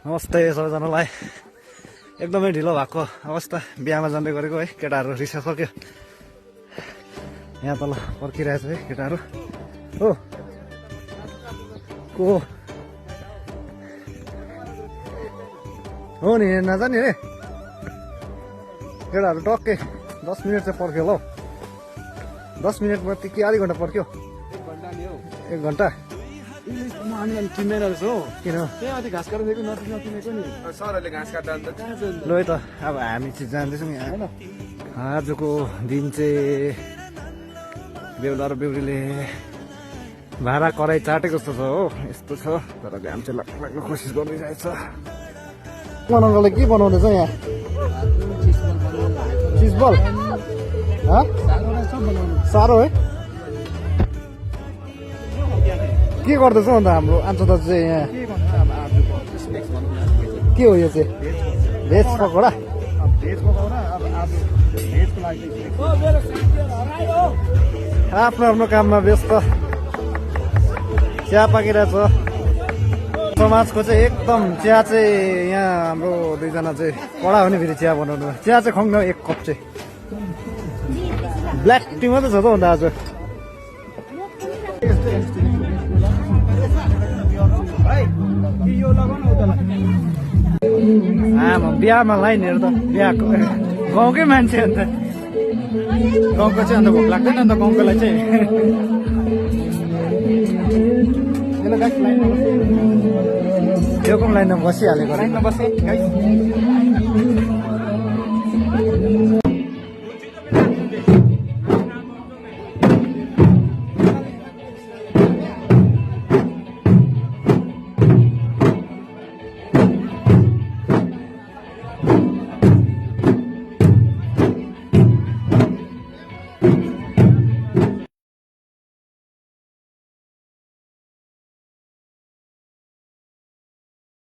नमस्ते सबैजनालाई। एकदमै ढिलो भएको अवस्था, बिहामा जाँदै गरेको है। केटाहरू रिसा सक्यो, यहाँ तल पर्खिरहेछ है केटाहरू। हो को हो नि नजाने है केटाहरू। टक्कै 10 मिनट चाहिँ पर्ख्यो ल। 10 मिनटमा कि आधी घन्टा पर्ख्यो? 1 घन्टा। चिन्दैन रहेछ हो। किन? त्यहाँ घाँस काट्दा दिएको नचिनेको नि सरहरूले घाँस काट्दा अन्त कहाँ ल है त, अब हामी चाहिँ जाँदैछौँ यहाँ होइन। आजको दिन चाहिँ बेहुला र बेहुलीले भाडा कराई चाटेको जस्तो छ हो। यस्तो छ, तर घाम चाहिँ लाग्न कोसिस गरिरहेछ। बनाउनलाई के बनाउँदैछ यहाँ? चिजबल साह्रो है। के गर्दैछ अन्त हाम्रो आन्चो दाजु चाहिँ यहाँ? के हो यो चाहिँ? भेज पकौडा। आफ्नो आफ्नो काममा व्यस्त। चिया पाकिरहेछ। समाजको चाहिँ एकदम चिया चाहिँ यहाँ हाम्रो दुईजना चाहिँ कडा हो नि फेरि चिया बनाउनु। चिया चाहिँ खुवाउनु 1 कप चाहिँ। ब्ल्याक टी मात्रै छ त अन्त आज। बिहामा लाइनहरू त बिहाको गाउँकै मान्छे अन्त गाउँको चाहिँ अन्त भोक लाग्दैन अन्त गाउँकोलाई चाहिँ। यो कोम लाइनमा बसिहालेको।